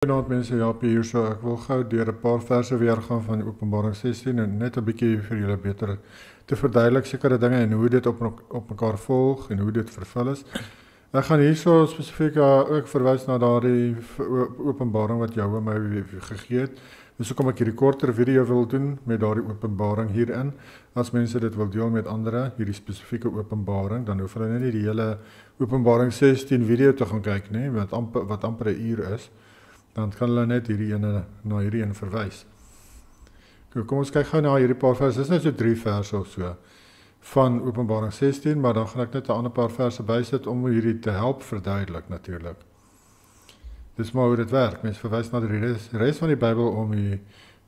Goeienaand mense, Japie hier so. Ek wil gou deur 'n paar verse weer gaan van Openbaring 16 en net 'n bietjie vir julle beter te verduidelik sekere dinge en hoe dit op mekaar volg en hoe dit vervul is. Ek gaan hierso spesifiek ook verwys na daardie openbaring wat Jahwe my gegee het. Dus hoekom ek hierdie korter video wil doen met daardie openbaring hierin. As mense dit wil deel met ander, hierdie spesifieke openbaring, dan hoef hulle net nie die hele Openbaring 16 video te gaan kyk nie, wat amper 'n uur is. Dan kan hulle net na hierdie een verwys. Kom ons kyk gou na hierdie paar verse. Dit is net so 3 verse of so van Openbaring 16, maar dan gaan ek net 'n ander paar verse bysit om hierdie te help verduidelik natuurlik. Dis maar hoe dit werk. Mense verwys na die res van die Bybel om die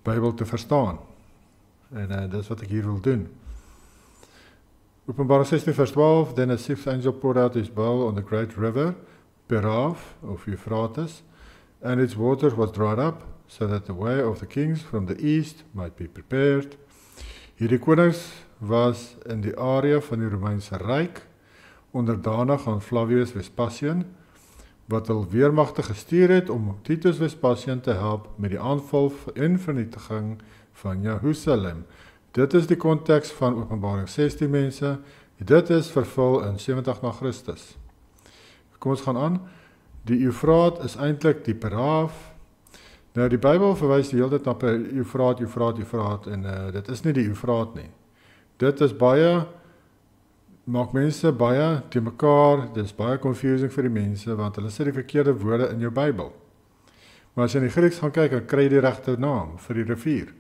Bybel te verstaan. En dis wat ek hier wil doen. Openbaring 16 vers 12, then a sixth angel poured out his bowl on the great river, Peraf of Euphrates, and its waters was dried up, so that the way of the kings from the east might be prepared. Hierdie konings was in die area van die Romeinse Ryk, onderdanig aan Flavius Vespasian, wat hul weermagte gestuur het om Titus Vespasian te help met die aanval en vernietiging van Jerusalem. Dit is die konteks van Openbaring 16 mense, dit is vervul in 70 na Christus. Kom ons gaan aan. Die Eufraat is eintlik die Peraf. Nou die Bybel verwys die hele tyd na Eufraat en dit is nie die Eufraat nie. Dit is maak mense baie te mekaar, dit is baie confusing vir die mense, want hulle sit die verkeerde woorde in jou Bybel. Maar as jy in die Grieks gaan kyk, dan kry jy die regte naam vir die rivier.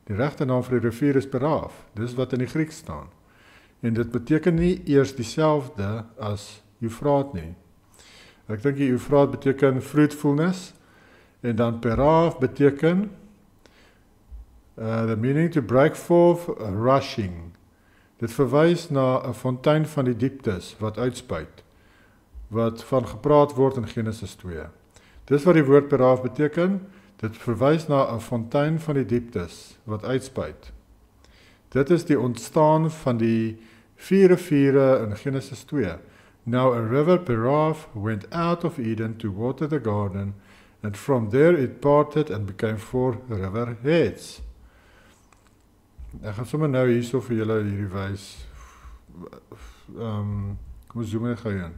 Die regte naam vir die rivier is Peraf, dis wat in die Grieks staan. En dit beteken nie eers dieselfde as Eufraat nie. Ek dink die Eufraat beteken fruitfulness, en dan Peraf beteken the meaning to break forth, rushing. Dit verwys na 'n fontein van die dieptes wat uitspuit, wat van gepraat word in Genesis 2. Dis wat die woord Peraf beteken, dit verwys na 'n fontein van die dieptes wat uitspuit. Dit is die ontstaan van die 4 riviere in Genesis 2. Now a river Peraf went out of Eden to water the garden, and from there it parted and became 4 river heads. Ek gaan sommer nou hierso vir julle hierdie wys. Kom ons zoom net gou in.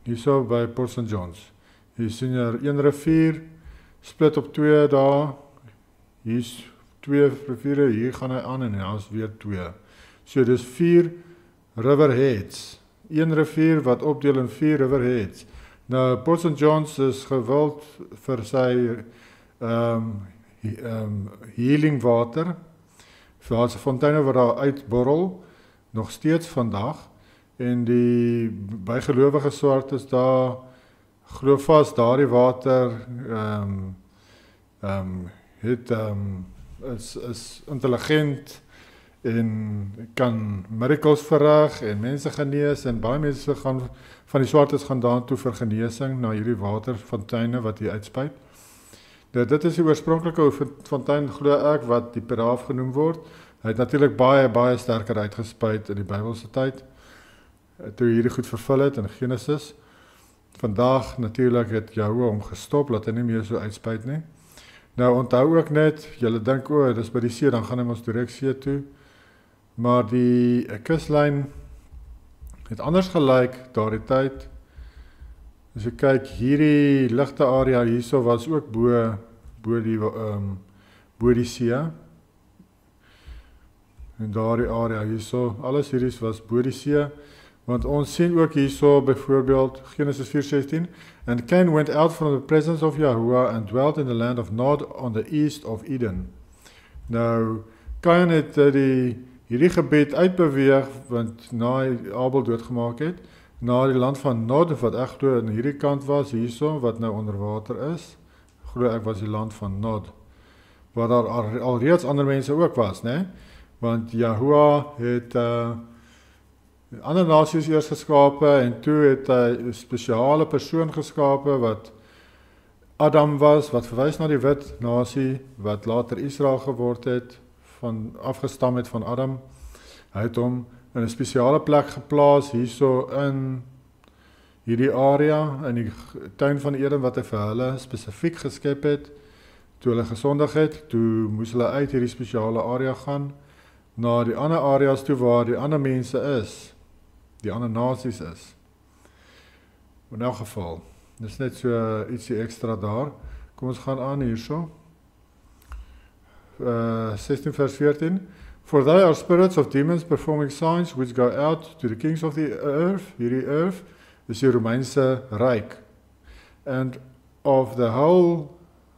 Hierso by Port St. John's. Hier sien jy 1 rivier, split op 2 daar. Hier's 2 riviere, hier gaan hy aan en daar's weer 2. So dis 4 river heads. 1 rivier wat opdeel in 4 river heads. Nou, Port St. John's is gewild vir sy healing water, vir sy fonteine wat daar uitborrel, nog steeds vandag, en die bygelowige swart is daar, glo vas, daardie water is intelligent, en kan miracles verrig en mense genees en baie mense gaan van die swartes gaan daartoe vir genesing na hierdie waterfonteine wat hier uitspuit. Dit is die oorspronklike fontein glo ek wat die Peraf genoem word. Hy het natuurlik baie sterker uitgespuit in die Bybelse tyd toe hierdie goed vervul het in Genesis. Vandag natuurlik het Jahwe hom gestop laat hy nie meer so uitspuit nie. Nou onthou ook net, julle dink dis by die see, dan gaan hy ons direk see toe. Maar die kuslyn het anders gelyk daardie tyd. As jy kyk, hierdie ligte area hierso was ook bo die see. En daardie area hierso, alles hierdie was bo die see. Want ons sien ook hierso byvoorbeeld Genesis 4:16, and Cain went out from the presence of Yahuwah and dwelt in the land of Nod on the east of Eden. Nou, Cain het hierdie gebied uitbeweeg, want na Abel doodgemaak het, na die land van Nod, wat ek glo aan hierdie kant was, hierso, wat nou onder water is, glo ek was die land van Nod, waar daar alreeds ander mense ook was, né? Want Yahuwah het ander nasies eers geskape, en toe het hy 'n spesiale persoon geskape, wat Adam was, wat verwys na die wit nasie, wat later Israel geword het, afgestam het van Adam. Hy het hom in 'n spesiale plek geplaas, hierso hierdie area in die tuin van Eden wat hy vir hulle spesifiek geskep het, toe hulle gesondig het, toe moes hulle uit hierdie spesiale area gaan, na die ander areas toe waar die ander mense is, die ander nasies is. In elk geval, dis net so ietsie ekstra daar. Kom ons gaan aan hierso. 16 vers 14. For they are spirits of demons performing signs which go out to the kings of the earth. Hierdie earth is die Romeinse Ryk. And of the whole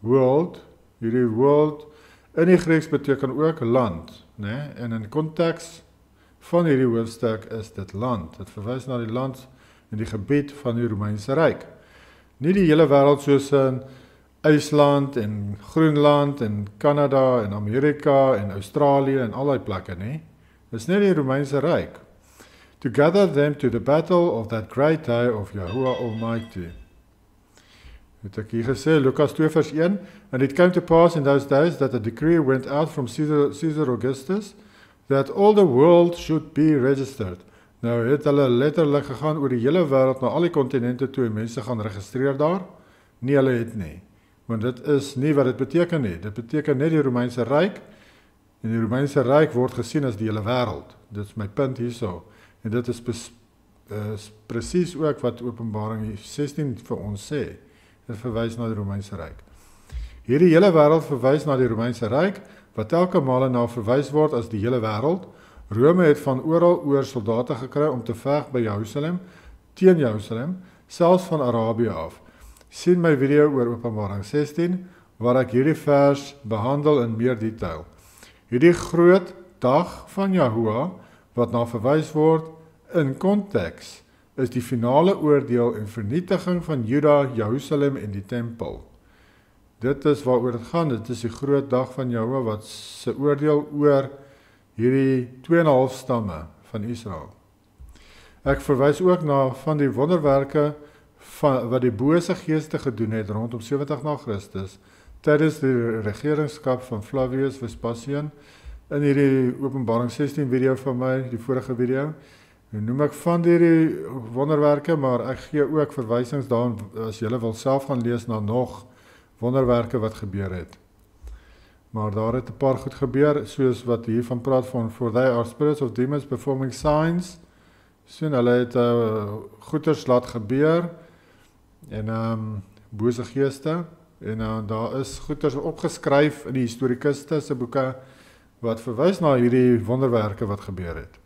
world, hierdie world, in die Grieks beteken ook land, né? En in konteks van hierdie hoofstuk is dit land. Dit verwys na die land en die gebied van die Romeinse Ryk. Nie die hele wêreld soos in IJsland en Groenland en Kanada en Amerika en Australië en al die plekke nie. Dis net die Romeinse Ryk. To gather them to the battle of that great day of Yahuwah Almighty. Het ek hier gesê, Lukas 2 vers 1, and it came to pass in those days that a decree went out from Caesar Augustus that all the world should be registered. Nou het hulle letterlik gegaan oor die hele wêreld na al die kontinente toe en mense gaan registreer daar. Nie hulle het nie. Want dit is nie wat dit beteken nie. Dit beteken net die Romeinse Ryk en die Romeinse Ryk word gesien as die hele wêreld. Dit is my punt hierso. En dit is presies ook wat Openbaring 16 vir ons sê. Dit verwys na die Romeinse Ryk. Hierdie hele wêreld verwys na die Romeinse Ryk, wat telke male na verwys word as die hele wêreld. Rome het van oral oor soldate gekry om te veg by Jerusalem, teen Jerusalem, selfs van Arabië af. Sien my video oor Openbaring 16, waar ek hierdie vers behandel in meer detail. Hierdie groot dag van Yahuwah, wat na verwys word in konteks, is die finale oordeel en vernietiging van Juda, Jerusalem en die tempel. Dit is waaroor dit gaan, dit is die groot dag van Yahuwah, wat se oordeel oor hierdie 2,5 stamme van Israel. Ek verwys ook na van die wonderwerke wat die bose geeste gedoen het rondom 70 na Christus, tydens die regeringskap van Flavius Vespasian, in hierdie Openbaring 16 video van my, die vorige video. Nou noem ek van hierdie wonderwerke, maar ek gee ook verwysings daarin, as julle wil self gaan lees na nog wonderwerke wat gebeur het. Maar daar het 'n paar goed gebeur, soos wat hiervan praat van, for they are spirits of demons performing signs. Sien, hulle het goeters laat gebeur, en bose geeste, en daar is goeters opgeskryf in die historikuste se boeke, wat verwys na hierdie wonderwerke wat gebeur het.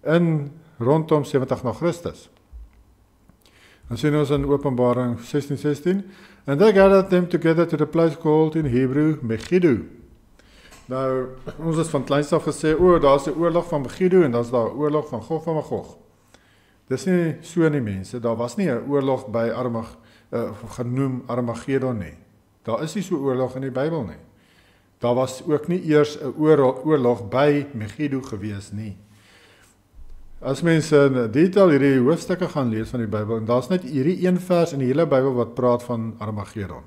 In rondom 70 na Christus. Dan sien ons in Openbaring 16:16, and they gathered them together to the place called in Hebrew Megiddo. Nou, ons is van kleins af gesê, daar is die oorlog van Megiddo en dan is daar oorlog van Gog van Magog. Dis nie so nie mense, daar was nie 'n oorlog by genoem Armageddon nie. Daar is nie so oorlog in die Bybel nie. Daar was ook nie eers 'n oorlog by Megiddo gewees nie. As mense in detail hierdie hoofstukke gaan lees van die Bybel, en daar's net hierdie een vers in die hele Bybel wat praat van Armageddon.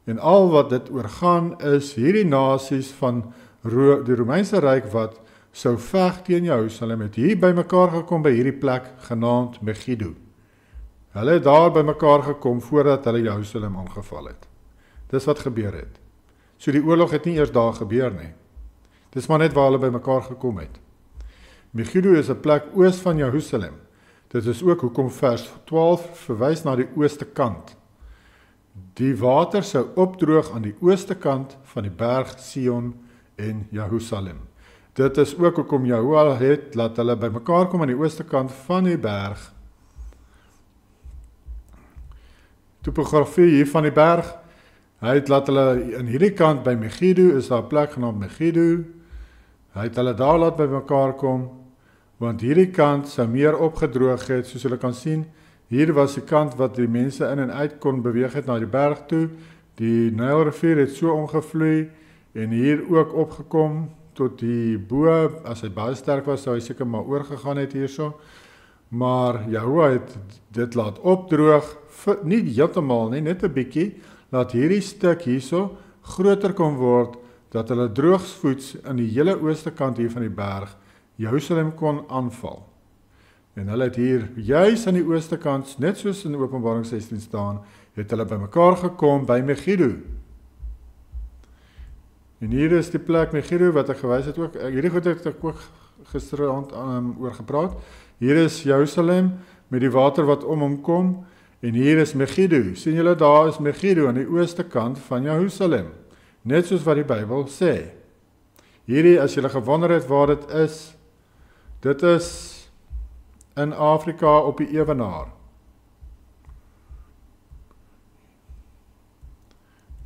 En al wat dit oorgaan is hierdie nasies van die Romeinse Ryk wat sou veg teen Jerusalem, het hier bymekaar gekom by hierdie plek genaamd Megiddo. Hulle het daar bymekaar gekom voordat hulle Jerusalem aangeval het. Dis wat gebeur het. So die oorlog het nie eers daar gebeur nie. Dis maar net waar hulle bymekaar gekom het. Megiddo is 'n plek oos van Jerusalem. Dit is ook hoekom vers 12 verwys na die ooste kant. Die water sou opdroog aan die ooste kant van die berg Sion en Jerusalem. Dit is ook hoekom Yahuwah het laat hulle bymekaar kom aan die ooste kant van die berg. Topografie hier van die berg. Hy het laat hulle in hierdie kant by Megiddo, is daar 'n plek genaamd Megiddo. Hy het hulle daar laat bymekaar kom, want hierdie kant sou meer opgedroog het, soos julle kan sien. Hier was die kant wat die mense in en uit kon beweeg het na die berg toe. Die Nylrivier het so omgevloei en hier ook opgekom tot die bo. As hy baie sterk was, sou hy seker maar oorgegaan het hierso. Maar Yahuwah het dit laat opdroog, nie heeltemal nie, net 'n bietjie, laat hierdie stuk hierso groter kon word, dat hulle droogsvoets in die hele ooste kant hier van die berg Jerusalem kon aanval. En hulle het hier, juis aan die ooste kant, net soos in Openbaring 16 staan, het hulle bymekaar gekom by Megiddo. En hier is die plek Megiddo wat ek gewys het ook, hierdie goed het ek ook gisterand oor gepraat. Hier is Jerusalem met die water wat om hom kom, en hier is Megiddo. Sien julle, daar is Megiddo aan die ooste kant van Jerusalem. Net soos wat die Bybel sê. Hierdie, as julle gewonder het waar dit is in Afrika op die ewenaar.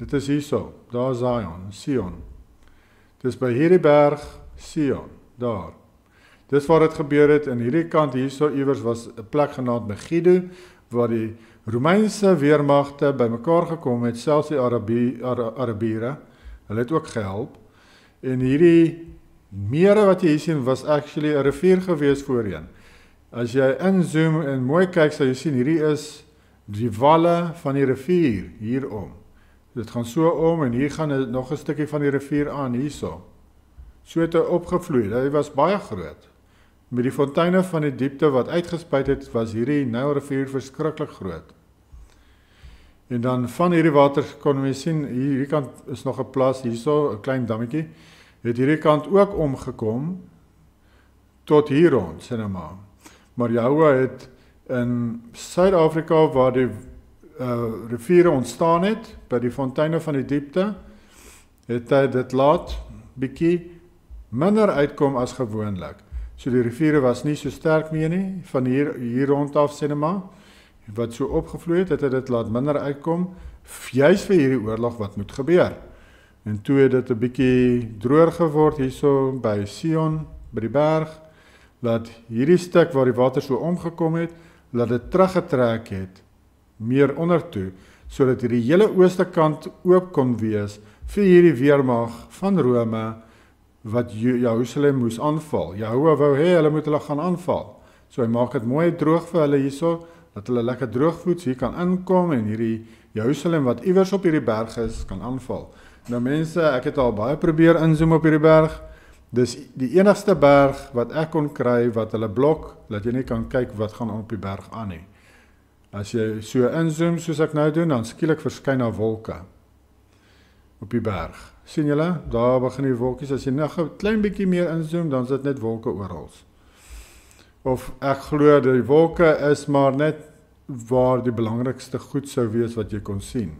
Dit is hierso, daar is Sion. Dis by hierdie berg Sion, daar. Dis waar dit gebeur het, en hierdie kant hierso iewers was 'n plek genaamd Megiddo, waar die Romeinse weermagte bymekaar gekom het, selfs die Arabiere, hulle het ook gehelp. En hierdie mere wat jy hier sien, was actually 'n rivier gewees voorheen. As jy inzoom en mooi kyk, sal jy sien, hierdie is die walle van die rivier hierom. Dit gaan so om, en hier gaan nog 'n stukkie van die rivier aan, hierso. So het hy opgevloei, hy was baie groot. Met die fonteine van die diepte wat uitgespuit het, was hierdie Nylrivier verskriklik groot. En dan van hierdie water kon jy sien, hierdie kant is nog 'n plas, hierso 'n klein dammetjie, het hierdie kant ook omgekom, tot hier rond, sê nou maar Yahweh het in Suid-Afrika, waar die riviere ontstaan het, by die fonteine van die diepte, het hy dit laat bietjie minder uitkom as gewoonlik. So die riviere was nie so sterk meer nie, van hier rondaf sê nou maar, wat so opgevloei het hy dit laat minder uitkom, juis vir hierdie oorlog wat moet gebeur. En toe het dit 'n bietjie droër geword hierso by Sion, by die berg, dat hierdie stuk waar die water so omgekom het, dat dit teruggetrek het, meer ondertoe, sodat hierdie hele ooste kant oop kon wees vir hierdie weermag van Rome, wat Jerusalem moes aanval. Yahweh wou hê, hulle moet hulle gaan aanval. So hy maak dit mooi droog vir hulle hierso, dat hulle lekker droogvoets hier kan inkom, en hierdie Jerusalem wat iewers op hierdie berg is, kan aanval. Nou mense, ek het al baie probeer inzoom op hierdie berg, dis die enigste berg wat ek kon kry, wat hulle blok, dat jy nie kan kyk wat gaan op die berg aan nie. As jy so inzoom, soos ek nou doen, dan skielik verskyn daar wolke op die berg. Sien julle, daar begin die wolkies, as jy nog 'n klein bietjie meer inzoom, dan is dit net wolke oral. Of ek glo die wolke is maar net waar die belangrikste goed sou wees wat jy kon sien.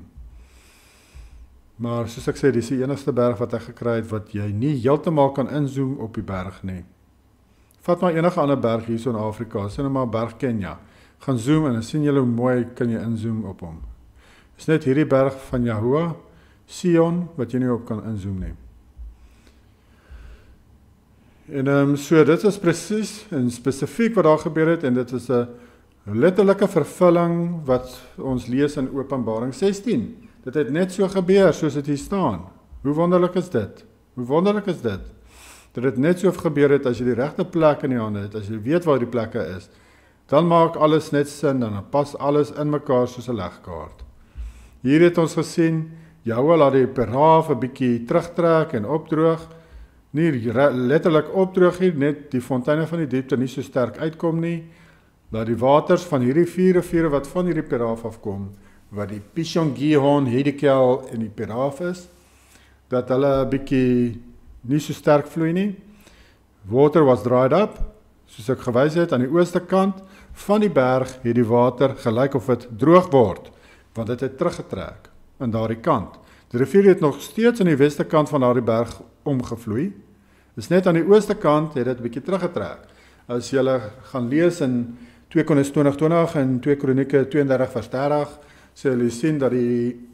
Maar soos ek sê, dis die enigste berg wat ek gekry het, wat jy nie heeltemal kan inzoom op die berg nie. Vat maar enige ander berg hier so in Afrika, sien nou maar berg Kenya, gaan zoom en dan sien julle hoe mooi kan jy inzoom op hom. Is net hierdie berg van Yahweh, Sion, wat jy nie op kan inzoom nie. En so dit is presies en spesifiek wat daar gebeur het, en dit is 'n letterlike vervulling wat ons lees in Openbaring 16. Dit het net so gebeur soos dit hier staan. Hoe wonderlik is dit? Hoe wonderlik is dit? Dat dit net so gebeur het as jy die regte plek in die hande het, as jy weet waar die plekke is, dan maak alles net sin en dan pas alles in mekaar soos 'n legkaart. Hier het ons gesien, Yahweh laat die Peraaf 'n bietjie terugtrek en opdroog. Nie letterlik opdroog hier, net die fonteine van die diepte nie so sterk uitkom nie. Laat die waters van hierdie 4 riviere wat van hierdie Peraaf afkom, wat die Pishon, Gihon, Hiddekel en die Peraaf is, dat hulle 'n bietjie nie so sterk vloei nie. Water was dried up, soos ek gewys het, aan die ooste kant van die berg het die water gelyk of dit droog word, want dit het teruggetrek aan daardie kant. Die rivier het nog steeds aan die weste kant van daardie berg omgevloei. Dis net aan die ooste kant het dit 'n bietjie teruggetrek. As jy gaan lees in 2 Konings 20:20 en 2 Kronieke 32:30, sê hulle sien dat die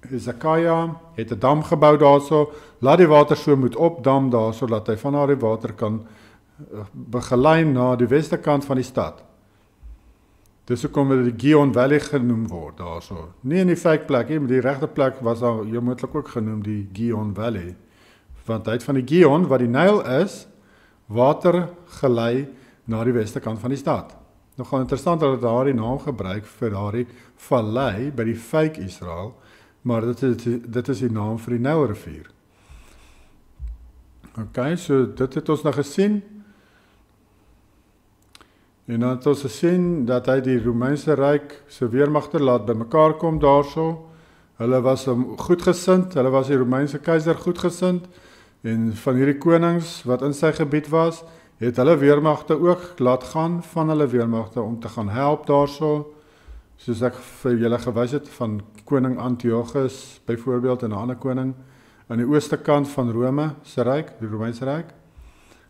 Hesekia het 'n dam gebou daarso, laat die water so moet opdam daarso, dat hy van daardie water kan begelei na die weste kant van die stad. Dis hoekom dit die Gihon Valley genoem word daarso. Nie in die fake plek nie, maar die regte plek was daar moontlik ook genoem die Gihon Valley. Want uit van die Gihon, wat die Nyl is, water gelei na die weste kant van die stad. Nogal interessant dat hulle daardie naam gebruik vir daardie vallei by die fake Israel, maar dit is die naam vir die Nylrivier. Okay, so dit het ons nou gesien. En dan het ons gesien dat hy die Romeinse Ryk se weermagte laat bymekaar kom daarso. Hulle was goedgesind, hulle was die Romeinse keiser goedgesind, en van hierdie konings wat in sy gebied was, het hulle weermagte ook laat gaan van hulle weermagte om te gaan help daarso. Soos ek vir julle gewys het van koning Antiochus byvoorbeeld en 'n ander koning aan die ooste kant van Rome se ryk, die Romeinse Ryk.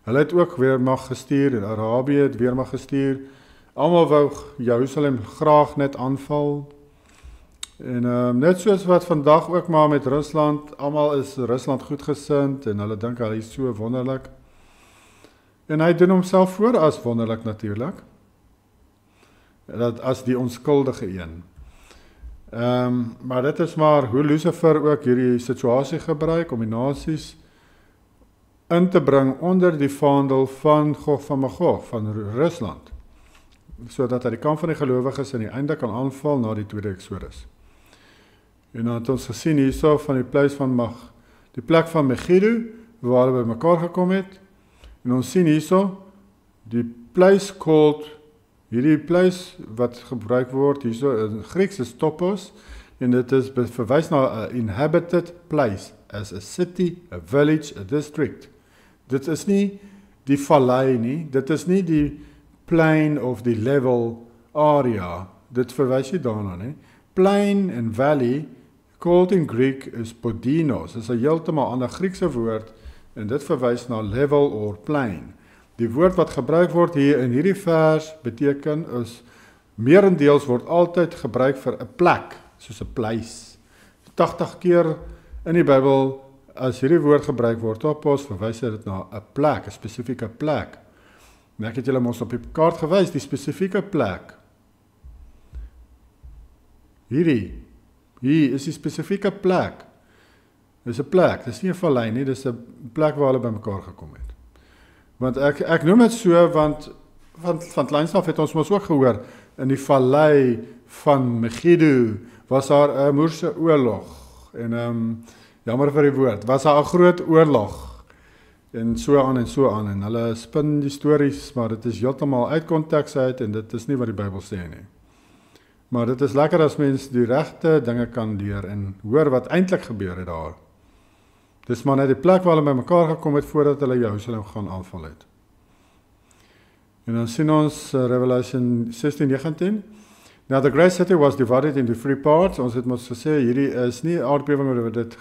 Hulle het ook weermag gestuur en Arabië het weermag gestuur. Almal wou Jerusalem graag net aanval. En net soos wat vandag ook maar met Rusland, almal is Rusland goedgesind en hulle dink hy is so wonderlik. En hy doen homself voor as wonderlik natuurlik. Dat as die onskuldige een. Maar dit is maar hoe Lucifer ook hierdie situasie gebruik om die nasies in te bring onder die vaandel van Gog van Magog, van Rusland, sodat hy die kamp van die gelowiges in die einde kan aanval na die tweede Exodus. En dan het ons gesien hierso van die plek van Megiddo, waar hulle by mekaar gekom het, en ons sien hierso, die place called, hierdie place wat gebruik word hierso in Grieks is topos, en dit is verwys na 'n inhabited place, as a city, a village, a district. Dit is nie die vallei nie, dit is nie die plain of die level area, dit verwys nie daarna nie. Plain en valley, called in Greek is podinos, is 'n heeltemal ander Griekse woord, en dit verwys na level or plain. Die woord wat gebruik word hier in hierdie vers beteken is, meerendeels word altyd gebruik vir 'n plek, soos 'n place. 80 keer in die Bybel, as hierdie woord gebruik word, topos, verwys dit na 'n plek, 'n spesifieke plek. En ek het julle mos op die kaart gewys, die spesifieke plek. Hier is die spesifieke plek. Dis 'n plek, dis nie 'n vallei nie, dis 'n plek waar hulle bymekaar gekom het. Want ek noem dit so, want van kleins af het ons mos ook gehoor, in die vallei van Megiddo was daar 'n moerse oorlog, en jammer vir die woord, was daar 'n groot oorlog, en so aan, en hulle spin die stories, maar dit is heeltemal uit konteks uit, en dit is nie wat die Bybel sê nie. Maar dit is lekker as mens die regte dinge kan leer, en hoor wat eintlik gebeur het daar. Dis maar net die plek waar hulle by mekaar gekom het, voordat hulle Jerusalem gaan aanval het. En dan sien ons Revelation 16:19. Now the great city was divided into 3 parts. Ons het mos gesê, hierdie is nie aardbewing wat dit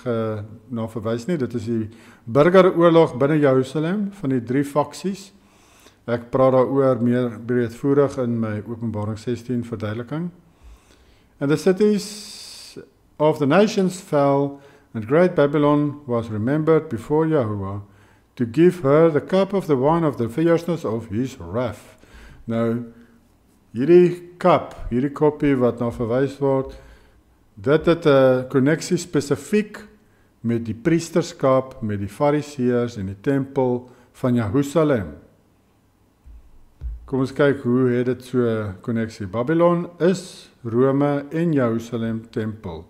na verwys nie, dit is die burgeroorlog binne Jerusalem, van die 3 faksies. Ek praat daaroor meer breedvoerig in my Openbaring 16 verduideliking. And the cities of the nations fell, and great Babylon was remembered before Yahuwah, to give her the cup of the wine of the fierceness of his wrath. Nou, hierdie koppie wat na verwys word, dit het 'n koneksie spesifiek met die priesterskap, met die fariseërs en die tempel van Jerusalem. Kom ons kyk hoe het dit so koneksie. Babylon is Rome en Jerusalem tempel.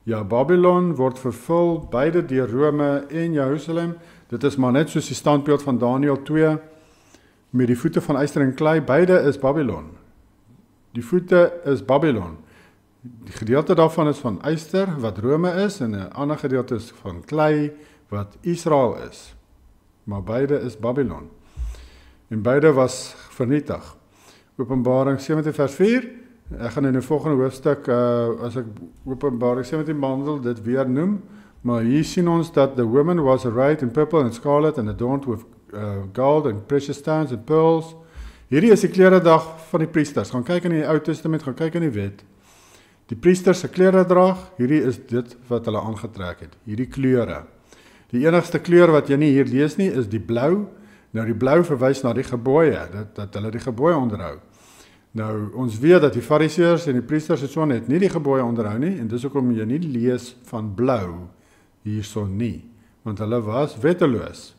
Ja, Babylon word vervul beide deur Rome en Jerusalem. Dit is maar net soos die standbeeld van Daniël 2 met die voete van yster en klei, beide is Babylon. Die voete is Babylon. Die gedeelte daarvan is van yster wat Rome is en 'n ander gedeelte is van klei wat Israel is. Maar beide is Babylon. En beide was vernietig. Openbaring 17 vers 4. Ek gaan in die volgende hoofstuk, as ek Openbaring 17 behandel, dit weer noem, maar hier sien ons dat the woman was arrayed in purple and scarlet and adorned with gold and precious stones and pearls. Hierdie is die kleredrag van die priesters. Gaan kyk in die Ou Testament, gaan kyk in die wet. Die priesters se kleredrag, hierdie is dit wat hulle aangetrek het, hierdie kleure. Die enigste kleur wat jy nie hier lees nie, is die blou. Nou die blou verwys na die gebooie, dat hulle die gebooie onderhou. Nou, ons weet dat die fariseërs en die priesters en so net nie die gebooie onderhou nie, en dis hoekom jy nie lees van blou hierso nie, want hulle was wetteloos.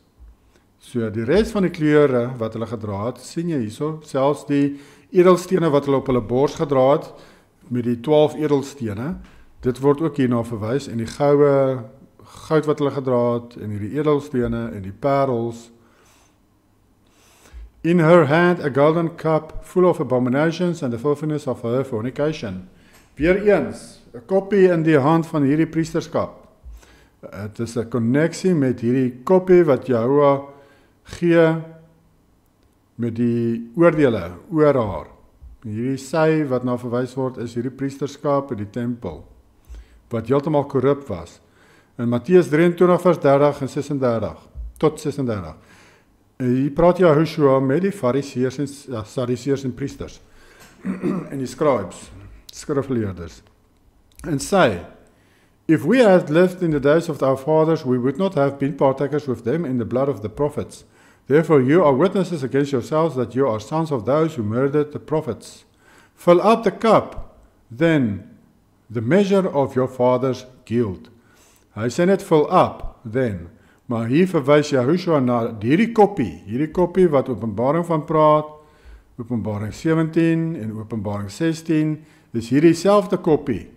So die res van die kleure wat hulle gedra het, sien jy hierso, selfs die edelstene wat hulle op hulle bors gedra het, met die 12 edelstene, dit word ook hierna verwys, en die goud wat hulle gedra het, en die edelstene, en die parels. In her hand a golden cup full of abominations and the filthiness of her fornication. Weereens, 'n koppie in die hand van hierdie priesterskap. Het is 'n koneksie met hierdie koppie wat Jehovah gee met die oordeele oor haar. Hierdie sy wat na verwys word is hierdie priesterskap in die tempel, wat heeltemal korrup was. In Matteus 23 vers 30 en 36, tot 36. Hier praat Yahushua met die Fariseërs en Sadduseërs en priesters en die scribes, skrifgeleerdes. En sê, if we had lived in the days of our fathers, we would not have been partakers with them in the blood of the prophets. Therefore you are witnesses against yourselves that you are sons of those who murdered the prophets. Fill up the cup, then, the measure of your father's guilt. Hy sê net fill up, then. Maar hier verwys Yahushua na hierdie koppie wat Openbaring van praat, Openbaring 17 en Openbaring 16, is hierdie selfde koppie,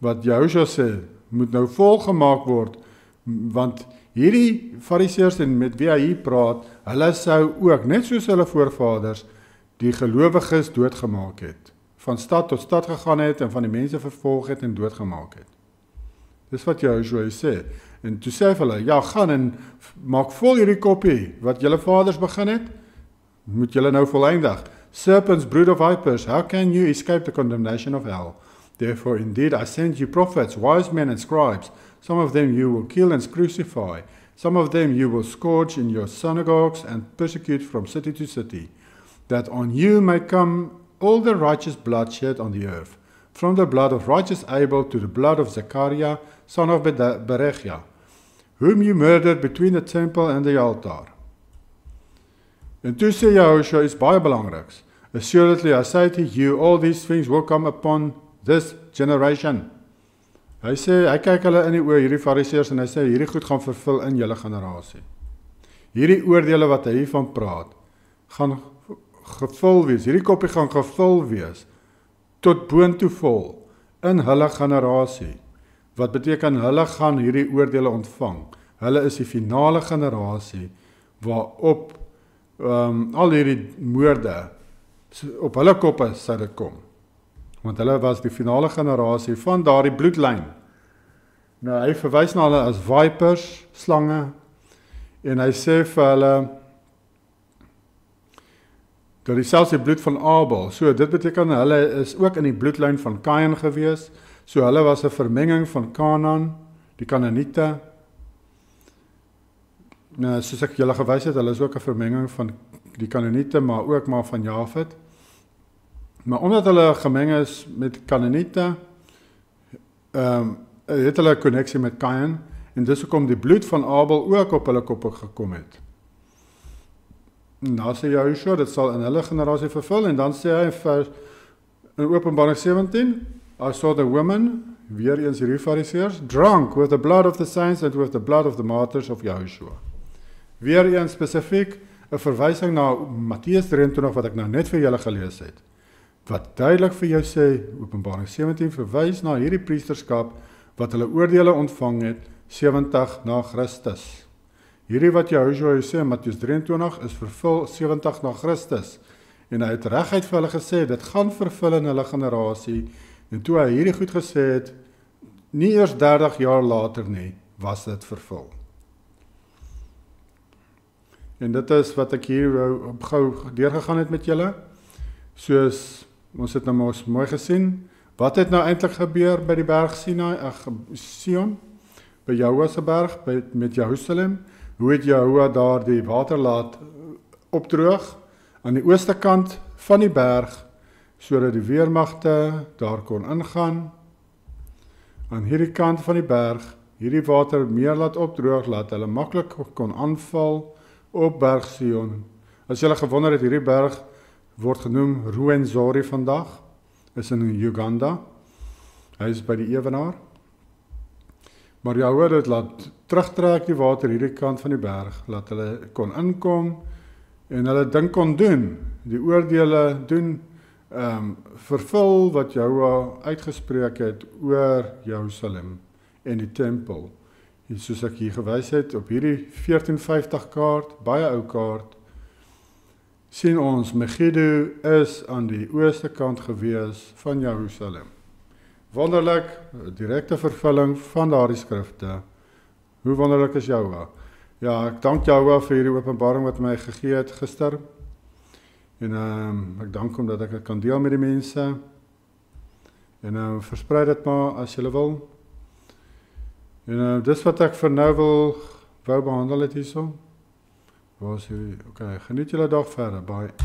wat Yahushua sê, moet nou volgemaak word, want hierdie Fariseërs en met wie hy hier praat, hulle sou ook, net soos hulle voorvaders, die gelowiges doodgemaak het, van stad tot stad gegaan het, en van die mense vervolg het en doodgemaak het. Dis wat Yahushua sê. En toe sê hulle, ja, gaan en maak vol hierdie koppie, wat julle vaders begin het, moet julle nou voleindig. Serpents, brood of vipers, how can you escape the condemnation of hell? Therefore, indeed, I send you prophets, wise men and scribes. Some of them you will kill and crucify. Some of them you will scourge in your synagogues and persecute from city to city, that on you may come all the righteous blood shed on the earth, from the blood of righteous Abel to the blood of Zechariah, son of Berechiah, whom you murdered between the temple and the altar. En toe sê Yahushua is baie belangriks. Assuredly I say to you, all these things will come upon this generation. Hy sê, hy kyk hulle in die oë, hierdie Fariseërs, en hy sê, hierdie goed gaan vervul in julle generasie. Hierdie oordeele wat hy hiervan praat, gaan gevul wees, hierdie koppie gaan gevul wees, tot boontoe vol, in hulle generasie. Wat beteken, hulle gaan hierdie oordeele ontvang. Hulle is die finale generasie, waarop al hierdie moorde, op hulle koppe sou dit kom. Want hulle was die finale generasie van daardie bloedlyn. Nou, hy verwys na hulle as vipers, slange, en hy sê vir hulle, dat die selfs die bloed van Abel, so dit beteken, hulle is ook in die bloedlyn van Kain gewees, so hulle was 'n vermenging van Kanaan, die Kanaaniete. Nou, soos ek julle gewys het, hulle is ook 'n vermenging van die Kanaaniete, maar ook maar van Jafet. Maar omdat hulle gemeng is met Kanaaniete, het hulle 'n koneksie met Kain, en dis hoekom die bloed van Abel ook op hulle koppe gekom het. En dan sê Yahushua, dit sal in hulle generasie vervul, en dan sê hy in Openbaring 17, I saw the women, weer eens hierdie Fariseërs, drunk with the blood of the saints and with the blood of the martyrs of Yahushua. Weer eens spesifiek, 'n verwysing na Matteus 23, wat ek nou net vir julle gelees het, wat duidelik vir jou sê, Openbaring 17 verwys na hierdie priesterskap, wat hulle oordeele ontvang het, 70 na Christus. Hierdie wat Yahushua sê in Matteus 23 is vervul 70 na Christus. En hy het reguit vir hulle gesê, dit gaan vervul in hulle generasie. En toe hy hierdie goed gesê het, nie eers 30 jaar later nie, was dit vervul. En dit is wat ek hier gou deurgegaan het met julle. Soos, ons het nou mos mooi gesien, wat het nou eintlik gebeur by die berg Sion, by Jehovah se berg, met Jerusalem? Hoe het Jehovah daar die water laat opdroog, aan die ooste kant van die berg, sodat die weermagte daar kon ingaan, aan hierdie kant van die berg, hierdie water meer laat opdroog, laat hulle maklik kon aanval op berg Sion. As julle gewonder het, hierdie berg word genoem Ruwenzori vandag, is in Uganda, hy is by die ewenaar, maar Jehovah het laat terugtrek die water hierdie kant van die berg, laat hulle kon inkom, en hulle ding kon doen, die oordeele doen, vervul wat Jehovah uitgespreek het oor Jerusalem en die tempel. En soos ek hier gewys het, op hierdie 1450 kaart, baie ou kaart, sien ons Megiddo is aan die ooste kant gewees van Jerusalem. Wonderlik, direkte vervulling van daardie skrifte. Hoe wonderlik is Jahweh? Ja, ek dank Jahweh vir hierdie openbaring wat my gegee het gister. En ek dank hom dat ek dit kan deel met die mense. En versprei dit maar as julle wil. En dis wat ek vir nou wou behandel het hierso. Okay, geniet julle dag verder. Bye.